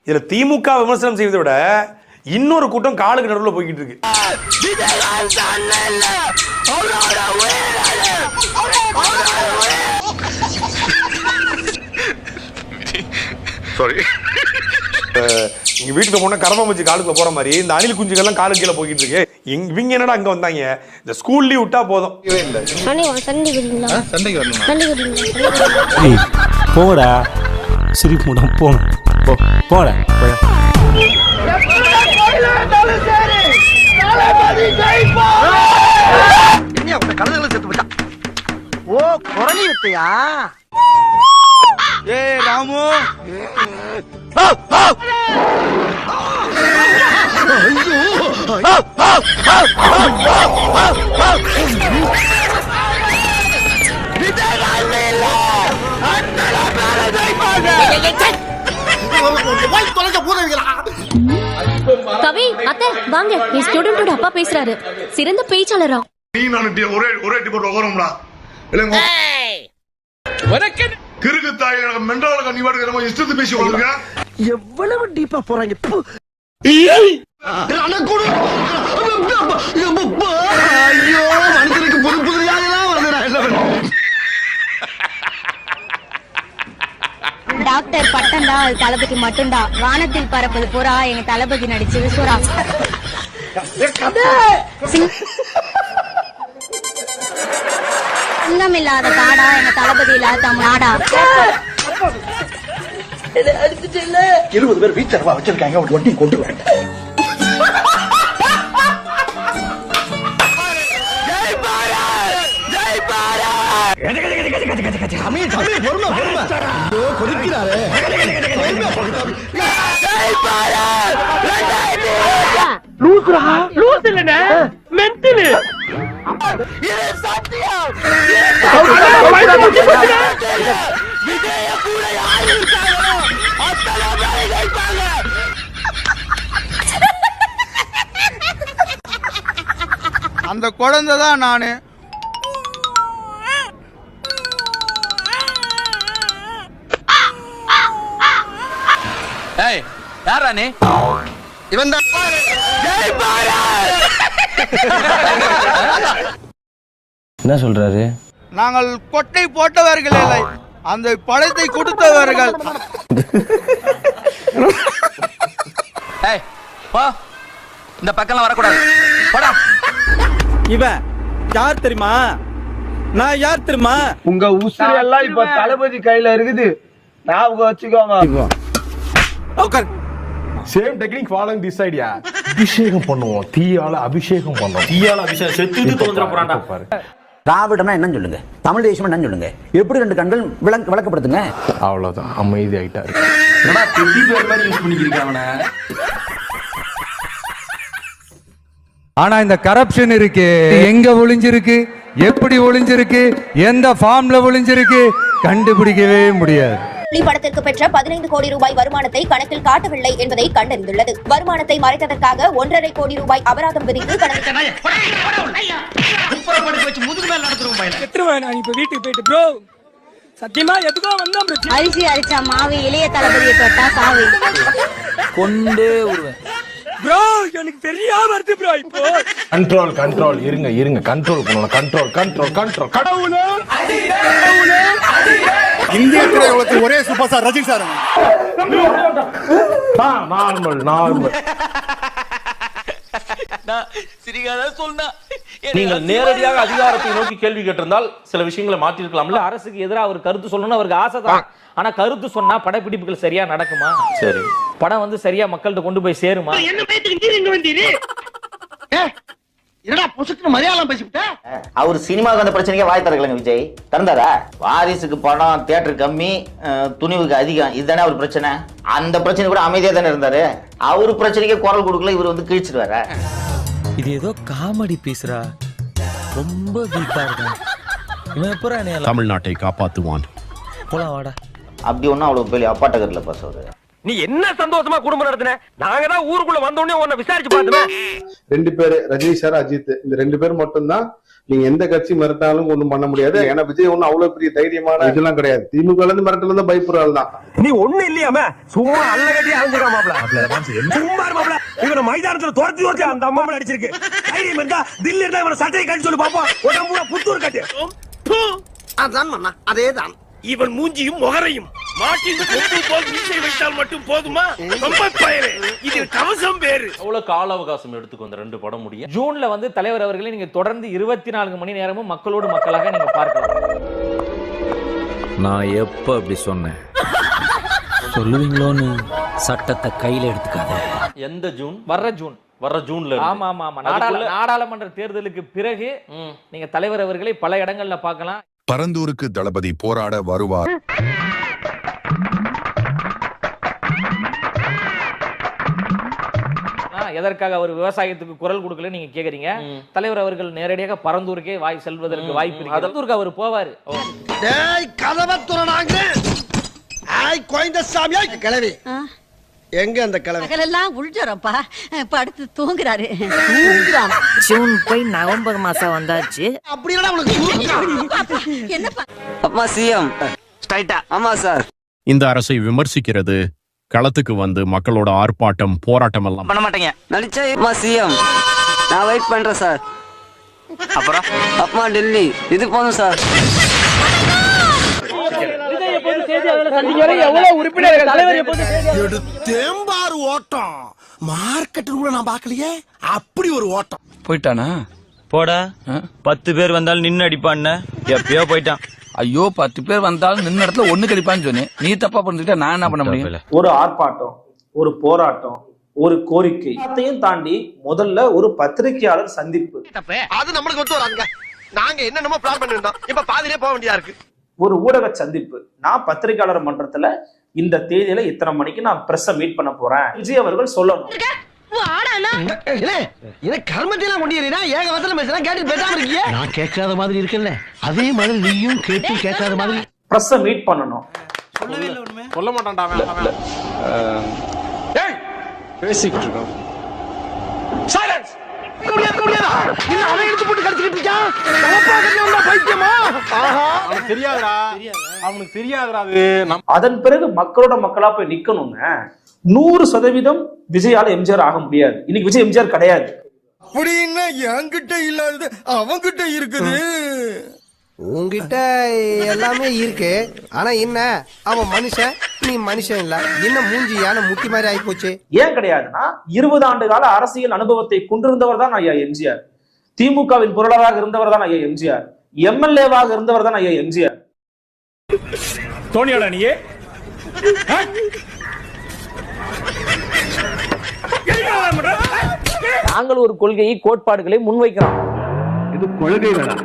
இதுல திமுக விமர்சனம் செய்வதை விட இன்னொரு கூட்டம் காலுக்கு நடுவில் போய்கிட்டு இருக்கு. இங்க வீட்டுக்கு போனா கரப்பாம்பூச்சி காலுக்குள்ள போற மாதிரி இந்த அணில் குஞ்சுகள்லாம் காலுக்கு கீழே போய்கிட்டு இருக்கு. இவங்க என்னடா அங்க வந்தாங்க, இந்த ஸ்கூல் லீவ் விட்டா போதும். போடா சரி போங்க போட ஓ குரலி விட்டியா? ஏ ராமு கவி அத்தை வாங்க, என் ஸ்டூடெண்டோட அப்பா பேசுறாரு. சிறந்த பேச்சாளரா? நீ நான் ஒரே டிபோட் வரோம்டா இல்லங்க கிறுக்கு தாய் மென்டல் நீ வாடுற நம்ம இஷ்டத்து பேசி கொள்ளுங்க. எவ்வளவு டீப்பா போறாங்க. ஐயோ மனுஷனுக்கு புது புது யாரெல்லாம் வருதுடா. டாக்டர் பட்டம்டா அது தளபதி மட்டும்டா. வானத்தில் பறப்பது புறா எங்க தளபதி நடிச்சது சுறா. சிங்கம் இல்லாத காடா எங்க தளபதி இல்லாத தமிழ்நாடா. 20 பேர் வீச்சரவா வச்சிருக்காங்க, ஒட்டி கொண்டு வரேன். அந்த குழந்தை தான் நானு. ஏய் யாரா நீ? இவன் தான். என்ன சொல்றாரு? நாங்கள் கொட்டை போட்டவர்கள் இல்லை, அந்த பழத்தை கொடுத்தவர்கள். ஏய் போ, இந்த பக்கம்லாம் வரக்கூடாது, போடா. இவன் யார் தெரியுமா? நான் யார் தெரியுமா? உங்க உசுறு எல்லாம் இப்ப தளபதி கையில இருக்குது, ஞாபகம் வச்சுக்கோங்க. Same technique following this idea. அபிஷேகம் பண்ணுவோம், தீயால அபிஷேகம் பண்ணுவோம். தீயால அபிஷேகம் செத்துட்டு தோன்ற போறான்டா பாரு. திராவிடம்னா என்னன்னு சொல்லுங்க, தமிழ் தேசம் என்னன்னு சொல்லுங்க. எப்படி ரெண்டு கண்கள் விளக்கப்படுத்துங்க. அவ்வளவுதான், அமைதி ஆயிட்டாரு. ஆனா இந்த கரப்ஷன் இருக்கு, எங்க ஒளிஞ்சிருக்கு, எப்படி ஒளிஞ்சிருக்கு, எந்த ஃபார்ம்ல ஒளிஞ்சிருக்கு கண்டுபிடிக்கவே முடியாது. படத்திற்கு பெற்ற 15 கோடி ரூபாய் வருமானத்தை கணக்கில் காட்டவில்லை என்பதை கண்டறிந்துள்ளது. வருமானத்தை மறைத்ததற்காக 1.5 கோடி ரூபாய் அபராதம் விதித்து அரிசி அரிச்சா மாவு இளைய தளபதியை தொட்டா சாவு கொண்டே விடுவேன். ப்ரோ எனக்கு தெரியாம வருது ப்ரோ. இப்போ கண்ட்ரோல் கண்ட்ரோல் இருங்க கண்ட்ரோல் பண்ணணும். கண்ட்ரோல் கடவுளே இந்திய திரையுலகத்தில் ஒரே super star Rajini sir. Normal நீங்கள் நேரடியாக அதிகாரத்தை நோக்கி கேள்வி கேட்டிருந்தால் சில விஷயங்களை மாற்றிருக்கலாம்ல. அரசுக்கு எதிராக அவர் கருத்து சொல்லணும்னு அவருக்கு ஆசை தான். ஆனா கருத்து சொன்னா படப்பிடிப்புகள் சரியா நடக்குமா? சரி, படம் வந்து சரியா மக்கள்கிட்ட கொண்டு போய் சேருமா? அவர் சினிமாவுக்கு அந்த பிரச்சனைக்கே வாய் தரக்கலங்க. விஜய் திறந்தாரா? வாரிசுக்கு படம் தியேட்டர் கம்மி, துணிவுக்கு அதிகம், இதுதானே அவர் பிரச்சனை. அந்த பிரச்சனை கூட அமைதியா தானே இருந்தாரு. அவரு பிரச்சனைக்கே குரல் கொடுக்கல, இவர் வந்து கிழிச்சிட்டு வர. இது ஏதோ காமெடி பேசுறா, ரொம்ப வீக்கா இருக்கா. இவன் எப்பறம் தமிழ்நாட்டை காப்பாத்துவான். போலாம் வாடா. அப்படி ஒன்னும் அவ்வளவு பெரிய அப்பாட்டகர்ல பாசவரு. நீ என்ன சந்தோஷமா குடும்பம் நடத்தின? நாங்க தான் ஊருக்குள்ள வந்த உடனே உன்னை விசாரிச்சு பார்த்துமே. 2 பேரு, ரஜினி சார், அஜித், இந்த 2 பேர் மட்டும் தான் நீங்க எந்த கட்சி மிரட்டாலும் ஒண்ணும் பண்ண முடியாது. ஏன்னா விஜய் ஒண்ணும் அவ்வளவு பெரிய தைரியமான இதெல்லாம் கிடையாது. திமுக இருந்து மிரட்டல இருந்து பயப்படுற ஆள் தான். நீ ஒண்ணு இல்லையாம சும்மா அல்ல கட்டி அலைஞ்சிருக்கான் சும்மா மாப்ள. இவனை மைதானத்துல துரத்தி அந்த அம்மா அடிச்சிருக்கு. தைரியம் இருந்தா தில்லி இருந்தா இவனை சட்டையை கட்டி சொல்லி பாப்போம். உடம்புல புத்தூர் கட்டு. அதான் மண்ணா அதேதான். இவன் மூஞ்சியும் முகரையும் மாட்டின் கொம்பு போல் மீசை வைத்தால் மட்டும் போதுமா? ரொம்ப பயரே இது கவசம் பேரு. அவ்வளவு கால அவகாசம் எடுத்துக்கும் அந்த 2 படம் முடிய. ஜூன்ல வந்து தலைவர் அவர்களை நீங்க தொடர்ந்து 24 மணி நேரமும் மக்களோடு மக்களாக நீங்க பார்க்கலாம். நான் எப்ப அப்படி சொன்னேன் சொல்லுவீங்களோன்னு சட்டத்தை கையில எடுத்துக்காத. எந்த ஜூன்? வர்ற ஜூன்ல. ஆமா ஆமா ஆமா. நாடாளுமன்ற தேர்தலுக்கு பிறகு நீங்க தலைவர் அவர்களை பல இடங்கள்ல பார்க்கலாம். பரந்தூருக்கு தளபதி போராட வருவார். எதற்காக அவர் விவசாயத்துக்கு குரல் கொடுக்கல நீங்க கேக்குறீங்க. தலைவர் அவர்கள் நேரடியாக பரந்தூருக்கே செல்வதற்கு வாய்ப்பு இருக்கு. பரந்தூருக்கு அவர் போவாரு. டேய் கதவை துறடாங்க. ஆய் கோயந்த சாமியா கிளவி. எங்க அந்த கிளவி? எல்லாம் உள்ஜரப்பா படுத்து தூங்குறாரு. ஜூன் போய் நவம்பர் மாசம் வந்தாச்சு. அப்படியே உனக்கு என்னப்பா அப்பா சிஎம் ஸ்ட்ரைட்டா? ஆமா சார். இந்த அரசை விமர்சிக்கிறது களத்துக்கு வந்து மக்களோட ஆர்ப்பாட்டம் போராட்டம் எல்லாம் பண்ண மாட்டீங்க. நடிச்சா அப்பா சிஎம் நான் வெயிட் பண்றேன் சார். அப்புறம் அப்பா டெல்லி இது போதும் சார். தேம்பாறு ஓட்டம் மார்க்கெட்டுக்குள்ள நான் பாக்கலையே. அப்படி ஒரு ஓட்டம் போயிட்டானா? போடா 10 பேர் வந்தாலும் நின்னு அடிப்பான்னு எப்பயோ போயிட்டான். ஐயோ 10 பேர் வந்தாலும் நின்ன இடத்துல ஒண்ணு கடிப்பான்னு சொன்னேன். நீ தப்பா பண்ணிட்டா நான் என்ன பண்ண முடியும்? ஒரு ஆர்ப்பாட்டம், ஒரு போராட்டம், ஒரு கோரிக்கை அதையும் தாண்டி முதல்ல ஒரு பத்திரிகையாளர் சந்திப்பு. அது நம்மளுக்கு ஒத்து வராதுங்க. நாங்க என்னென்னமோ பிளான் பண்ணிருந்தோம். இப்ப பாதியிலே போக வேண்டியதா இருக்கு. ஒரு ஊடக சந்திப்பு. நான் பத்திரிகையாளர் மன்றத்துல இந்த தேதியில இத்தனை மணிக்கு நான் பிரஸ் மீட் பண்ண போறேன் விஜய் அவர்கள் சொல்லணும். கர்மத்தையெல்லாம் கொண்டியா ஏக வசனம் பேசுறேன் கேட்டு பேசாம இருக்கீங்க. நான் கேட்காத மாதிரி இருக்கல அதே மாதிரி நீயும் கேட்டு கேட்காத மாதிரி பிரஸ் மீட் பண்ணணும். சொல்ல மாட்டான்டா பேசிக்கிட்டு இருக்கோம். சைலன்ஸ். அவன் எடுத்து போட்டு கடிச்சிட்டு இருக்கான். பைத்தியமா? அவனுக்கு தெரியாதுடா. அவனுக்கு தெரியாதுடா அது. அதன் பிறகு மக்களோட மக்களா போய் நிக்கணுங்க. 100% விஜயால எம்ஜிஆர் ஆக முடியாது. இன்னைக்கு விஜய் எம்ஜிஆர் கிடையாது. அப்படின்னா என்கிட்ட இல்லாதது அவங்கிட்ட இருக்குது. உங்ககிட்ட எல்லாமே இருக்கு. ஆனா என்ன அவன் மனுஷன் நீ மனுஷன் இல்ல. என்ன மூஞ்சி யானை முட்டி மாதிரி ஆகி போச்சு. ஏன் கிடையாதுன்னா 20 ஆண்டு கால அரசியல் அனுபவத்தை கொண்டிருந்தவர் தான் ஐயா எம்ஜிஆர். திமுகவின் பொருளாளராக இருந்தவர் தான் ஐயா எம்ஜிஆர். எம்எல்ஏவாக இருந்தவர் தான் ஐயா எம்ஜிஆர். தோனியோட நீயே நாங்கள் ஒரு கொள்கையை கோட்பாடுகளை முன்வைக்கிறோம். இது கொள்கை வேணாம்.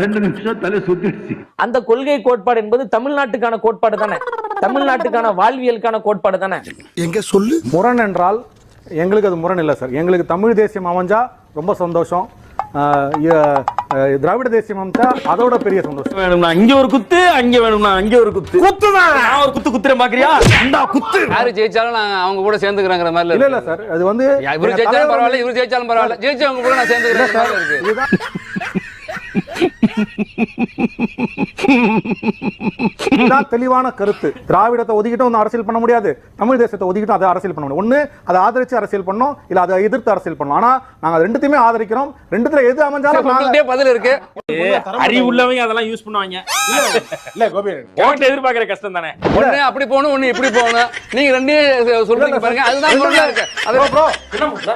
2 நிமிஷம் தலை சுத்திடுச்சு. அந்த கொள்கை கோட்பாடு என்பது தமிழ்நாட்டுக்கான கோட்பாடு தானே, தமிழ்நாட்டுக்கான வாழ்வியலுக்கான கோட்பாடு தானே. எங்க சொல்லு. முரண் என்றால் எங்களுக்கு அது முரண் இல்லை சார். எங்களுக்கு தமிழ் தேசியம் அமைஞ்சா ரொம்ப சந்தோஷம். திராவிட தேசியம் அமைச்சா அதோட பெரிய சந்தோஷம். வேணும்னா இங்க ஒரு குத்து, அங்க வேணும்னா அங்க ஒரு குத்து. குத்துதான். நான் ஒரு குத்து குத்துறேன் பாக்குறியா? அந்த குத்து. யாரு ஜெயிச்சாலும் நான் அவங்க கூட சேர்ந்துக்கறங்கற மாதிரி இல்ல சார். அது வந்து இவரு ஜெயிச்சாலும் பரவாயில்லை, இவரு ஜெயிச்சாலும் பரவாயில்லை, ஜெயிச்சவங்க கூட நான் சேர்ந்துக்கறேன் மாதிரி இருக்கு. இதுதான் தெளிவான கருத்து. திராவிடத்தை ஒதுக்கிட்டும் ஒன்றும் அரசியல் பண்ண முடியாது, தமிழ் தேசத்தை ஒதுக்கிட்டும் அதை அரசியல் பண்ண முடியும். ஒண்ணு அதை ஆதரிச்சு அரசியல் பண்ணணும், இல்ல அதை எதிர்த்து அரசியல் பண்ணணும். ஆனா நாங்க ரெண்டுத்தையுமே ஆதரிக்கிறோம். ரெண்டுத்துல எது அமைஞ்சாலும் பதில் இருக்கு. அறிவு உள்ளவங்க அதெல்லாம் யூஸ் பண்ணுவாங்க. இல்ல கோபி ஓட்ட எதிர்பார்க்கிற கஷ்டம் தானே. ஒண்ணு அப்படி போகணும், ஒண்ணு இப்படி போகணும். நீங்க ரெண்டே சொல்றீங்க பாருங்க. அதுதான் முரணா இருக்கு. அது ப்ரோ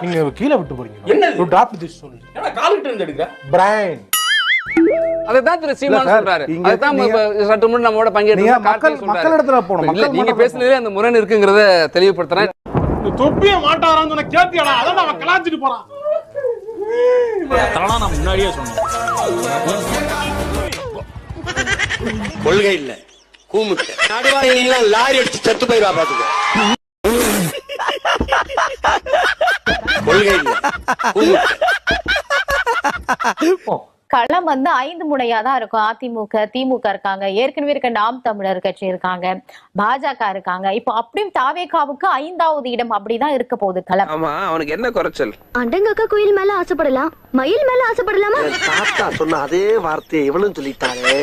நீங்க கீழ விட்டு போறீங்க. என்ன டு டிராப் திஸ் சொல்லு. ஏன்னா கால்கிட்ட இருந்து எடுக்கற பிரைன். அதுதான் திரு சீமான் சொல்றாரு. அதுதான் சற்று முன் நம்மோட பங்கேற்று மக்களிடத்துல போகணும். நீங்க பேசுனதுல அந்த முரண் இருக்குங்கிறத தெளிவுபடுத்துறேன். தொப்பிய மாட்டாரான்னு சொன்ன கேட்டியாடா? அதான் அவன் கலாச்சிட்டு போறான். அதனால நான் முன்னாடியே சொன்னேன். கொள்கை இல்ல கூமுட்டை. நடுவாயிலாம் லாரி அடிச்சு செத்து போயிரா பாத்துக்க. கொள்கை இல்ல கூமுட்டை. களம் வந்து 5 முனையா தான் இருக்கும். அதிமுக, திமுக இருக்காங்க, ஏற்கனவே இருக்க நாம் தமிழர் கட்சி இருக்காங்க, பாஜக இருக்காங்க. இப்போ அப்படியும் தாவேகாவுக்கு 5வது இடம் அப்படிதான் இருக்க போகுது களம். ஆமா, அவனுக்கு என்ன குறைச்சல்? அண்டங்கக்கா குயில் மேல ஆசைப்படலாம், மயில் மேல ஆசைப்படலாமா? தாத்தா சொன்ன அதே வார்த்தையை இவளும் சொல்லிட்டாளே.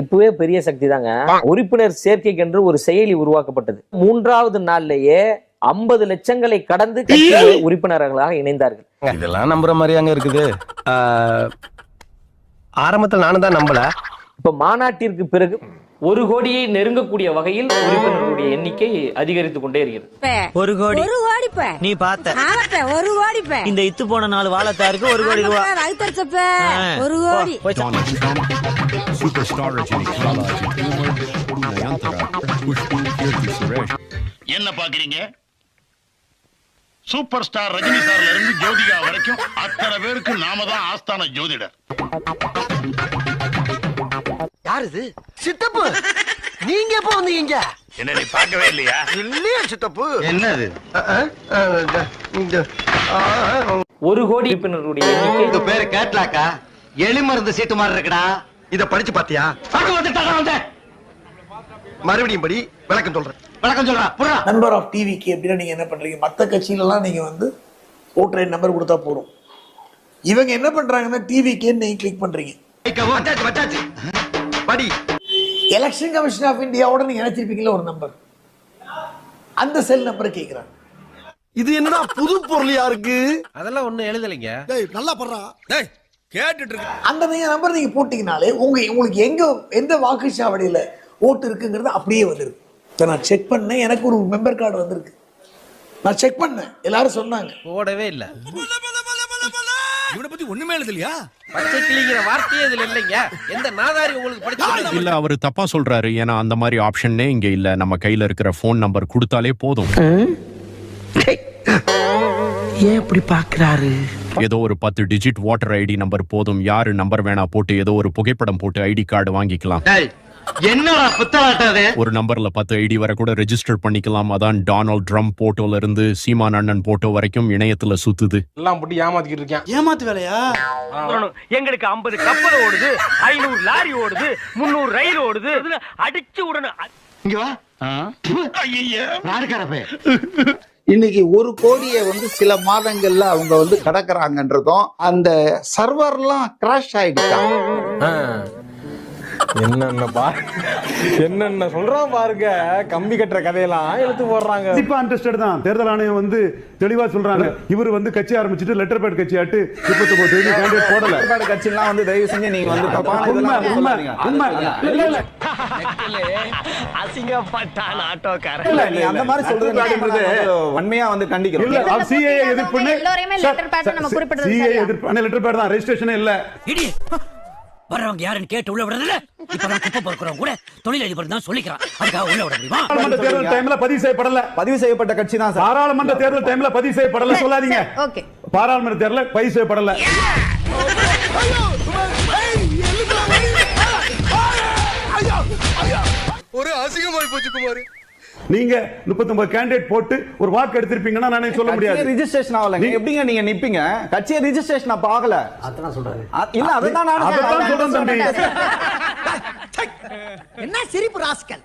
இப்பவே பெரிய சக்தி தாங்க. உறுப்பினர் சேர்க்கைக்கென்று ஒரு செயலி உருவாக்கப்பட்டது. 3வது நாள்லயே 50 லட்சங்களை கடந்து உறுப்பினர்களாக இணைந்தார்கள். இதெல்லாம் நம்புற மாதிரியாங்க இருக்குது. ஆரம்பத்தில் நானும் தான் நம்பல. இப்ப மாநாட்டிற்கு பிறகு 1 கோடியை நெருங்கக்கூடிய வகையில் உறுப்பினர்களுடைய எண்ணிக்கை அதிகரித்துக் கொண்டே இருக்கிறது. 1 கோடி நீ பார்த்த 1 கோடி இந்த இத்து போன 4 வாழத்தாருக்கு 1 கோடி ரூபாய். 1 கோடி Superstar Rajini Kala, Nayantara, Khushbu, Kirti Suresh. என்ன பாக்குறீங்க? சூப்பர் ஸ்டார் ரஜினி சார்ல இருந்து ஜோதிகா வரைக்கும் அத்தனை பேருக்கு நாம தான் ஆஸ்தான ஜோதிடர். யார் இது? சித்தப்பு. நீங்க எப்ப வந்தீங்க? என்ன நீ பார்க்கவே இல்லையா? இல்லையா சித்தப்பு? என்னது? 1 கோடி உறுப்பினர்களுடைய எண்ணிக்கை. உங்க பேரு கேட்லாக்கா? எளிமருந்து சீட்டு மாதிரி இருக்கடா. இத படிச்சு பாத்தியா? மறுபடியும் படி. விளக்கம் சொல்றேன். விளக்கம் சொல்றா. நம்பர் ஆஃப் டிவிக்கு எப்படின்னா நீங்க என்ன பண்றீங்க? மற்ற கட்சியிலலாம் நீங்க வந்து ஓட்டர் ஐடி நம்பர் கொடுத்தா போறோம். இவங்க என்ன பண்றாங்கன்னா டிவிக்கு நீங்க கிளிக் பண்றீங்க. படி. எலெக்ஷன் கமிஷன் ஆஃப் இந்தியாவோட நீங்க இணைச்சிருப்பீங்களா ஒரு நம்பர், அந்த செல் நம்பரை கேட்கிறாங்க. இது என்னடா புது பொருளியா இருக்கு? அதெல்லாம் ஒண்ணும் எழுதலைங்க. டேய் நல்லா பண்றா. டேய் கேட்டுட்டு இருக்கு. அந்த நீங்க நம்பர் நீங்க போட்டீங்கனாலே உங்களுக்கு எந்த வாக்குச்சாவடியில ஓட்டு இருக்குங்கிறது அப்படியே வந்துருக்கு. நான் செக் பண்ணேன், எனக்கு ஒரு மெம்பர் கார்டு வந்திருக்கு. நான் செக் பண்ணேன், எல்லாரும் சொன்னாங்க. போடவே இல்ல. இவனை பத்தி ஒண்ணுமே எழுதலையா? பச்சை கிளிங்கிற வார்த்தையே இதுல இல்லைங்க. எந்த நாதாரி உங்களுக்கு படிச்சு இல்ல அவரு தப்பா சொல்றாரு. ஏன்னா அந்த மாதிரி ஆப்ஷனே இங்க இல்ல. நம்ம கையில இருக்கிற போன் நம்பர் கொடுத்தாலே போதும். ஏன் இப்படி பாக்குறாரு? ஏதோ ஒரு 10 டிஜிட் வாட்டர் ஐடி நம்பர் போதும். யாரு நம்பர் வேணா போட்டு ஏதோ ஒரு புகைப்படம் போட்டு ஐடி கார்டு வாங்கிக்கலாம். என்னடா புத்தலாட்டாதே? ஒரு நம்பர்ல 10 ஐடி வரை கூட ரெஜிஸ்டர் பண்ணிக்கலாம். அதான் டொனால்ட் ட்ரம்ப் போட்டோல இருந்து சீமான் அண்ணன் போட்டோ வரைக்கும் இணையத்துல சுத்துது. எல்லாம் போட்டு ஏமாத்திக்கிட்டு இருக்கேன். ஏமாத்து வேலையா? எங்களுக்கு 50 கப்பல் ஓடுது, 500 லாரி ஓடுது, 300 ரயில் ஓடுது. அடிச்சு விடணும். இங்க வா. ராடுகாரப்பே. இன்னைக்கு 1 கோடியை வந்து சில மாதங்கள்ல அவங்க வந்து கடக்குறாங்கன்றதும் அந்த சர்வர்லாம் கிராஷ் ஆயிடுச்சான். என்னென்ன சொல்றான் பாருங்க. கம்பி கட்டுற கதையெல்லாம் எடுத்து போடுறாங்க. இப்ப அன்டெஸ்டட் தான். தேர்தல் ஆணையம் வந்து தெளிவா சொல்றாங்க. இவர் வந்து கட்சி ஆரம்பிச்சிட்டு லெட்டர் பேட் கட்சி ஆட்டு 29 கேண்டிடேட் போடல. லெட்டர் பேட் கட்சி எல்லாம் வந்து தயவு செஞ்சு நீங்க வந்து உண்மை இல்ல அசிங்கப்பட்டான் ஆட்டோக்காரன். இல்ல நீ அந்த மாதிரி சொல்றது வன்மையா வந்து கண்டிக்கிறோம். இல்ல சிஏஏ எதிர்ப்புன்னு எல்லாரையுமே லெட்டர் பேட் நம்ம குறிப்பிடுறது. சிஏஏ எதிர்ப்பு லெட்டர் பேட் தான், ரெஜிஸ்ட்ரேஷனே இல்ல. வர்றவங்க யாருன்னு கேட்டு உள்ள விடுறதுல இப்பதான் குப்பை பொறுக்கிறவங்க கூட தொழிலதிபர் தான் சொல்லிக்கிறான். அதுக்காக உள்ள விட முடியுமா? பாராளுமன்ற தேர்தல் டைம்ல பதிவு செய்யப்படல. பதிவு செய்யப்பட்ட கட்சி தான். பாராளுமன்ற தேர்தல் டைம்ல பதிவு செய்யப்படல சொல்லாதீங்க. ஓகே. பாராளுமன்ற தேர்தல் பதிவு செய்யப்படல. ஒரு அசிங்கமாய் போச்சு குமார். நீங்க 39 கேண்டிடேட் போட்டு ஒரு வாக்கு எடுத்திருப்பீங்கன்னா நானே சொல்ல முடியாது. ரெஜிஸ்ட்ரேஷன் ஆகலங்க. எப்படிங்க நீங்க நிப்பீங்க? கட்சியை ரெஜிஸ்ட்ரேஷன் அப்ப ஆகல. அதான் சொல்றாரு. இல்ல அதுதான் நான் சொல்றேன் தம்பி. என்ன சிரிப்பு ராஸ்கல்,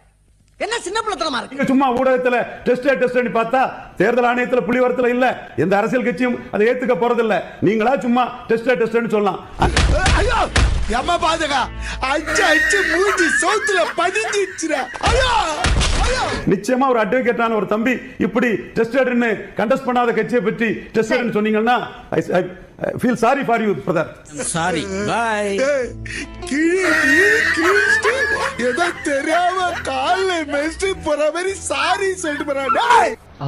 என்ன சின்ன பிள்ளைத்தனமா இருக்கு. சும்மா ஊடகத்துல டெஸ்ட் பார்த்தா தேர்தல் ஆணையத்துல புலிவரத்துல இல்ல. எந்த அரசியல் கட்சியும் அதை ஏத்துக்க போறது இல்ல. நீங்களா சும்மா டெஸ்ட் சொல்லலாம். ஐயோ எம்மா பாதுகா அச்சு மூஞ்சி சோத்துல பதிஞ்சிச்சுடா. ஐயோ நிச்சயமா ஒரு அட்வொகேட்டான ஒரு தம்பி இப்படி டெஸ்டட்னு கண்டெஸ்ட் பண்ணாத கட்சியை பற்றி டெஸ்டட்னு சொன்னீங்கன்னா I feel sorry for you brother. Sorry bye. ஏதோ தெரியாம கால்ல மெஸ்ட் போற மாதிரி சாரி சொல்லிட்டு போறாடா.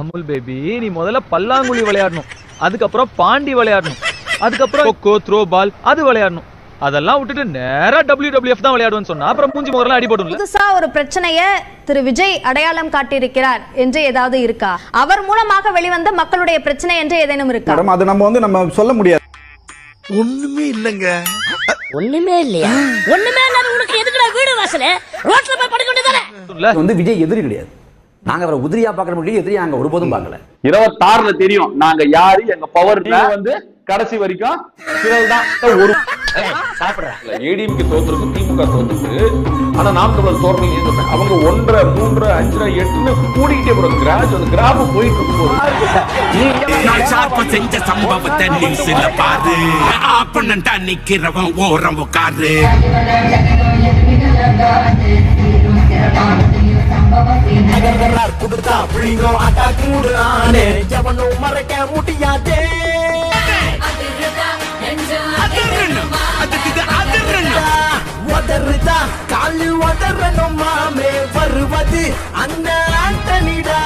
அமுல் பேபி நீ முதல்ல பல்லாங்குழி விளையாடணும், அதுக்கப்புறம் பாண்டி விளையாடணும், அதுக்கப்புறம் கொக்கோ த்ரோ பால் அது விளையாடணும். அதெல்லாம் விட்டுட்டு நேரா WWF தான் விளையாடுவேன்னு சொன்னா அப்புறம் மூஞ்சி முகரெல்லாம் அடிபடும். புதுசா ஒரு பிரச்சனைய திரு விஜய் அடையாளம் காட்டியிருக்கிறார் என்று ஏதாவது இருக்கா? அவர் மூலமாக வெளிவந்த மக்களுடைய பிரச்சனை என்று ஏதேனும் இருக்கா? அது நம்ம வந்து நம்ம சொல்ல முடியாது. ஒண்ணுமே இல்லங்க. ஒண்ணுமே இல்லையா? ஒண்ணுமே இல்லாத உனக்கு எதுக்குடா வீடு வாசல ரோட்ல போய் படுக்க வேண்டியதானே? வந்து விஜய் எதிரி கிடையாது. நாங்க அவரை உதிரியா பார்க்க முடியும், எதிரியா அங்க ஒருபோதும் பார்க்கல. 26ல தெரியும் நாங்க யாரு, எங்க பவர் வந்து கடைசி வரைக்கும் சிலர் தான் ஒரு ஏடிஎம்கே தோத்துருக்கு, திமுக தோத்துருக்கு. ஆனா நாம் தமிழர் தோற்கலைன்னு சொல்றேன். அவங்க 1.5, 3, 5, 8ன்னு கூடிக்கிட்டே போறது. கிராஃப் போயிட்டு இருக்கும். செஞ்ச சம்பவத்தை நியூஸ்ல பாரு, ஆப்பனண்டா நிக்கிறவன் ஓரம் உட்காரு. கொடுத்தா புளிங்கோ அட்டா கூடுறானே எவனும் மறைக்க முடியாதே. உதறுதா காலு உதறணும் மாமே வருவது அந்த ஆண்டனிடா.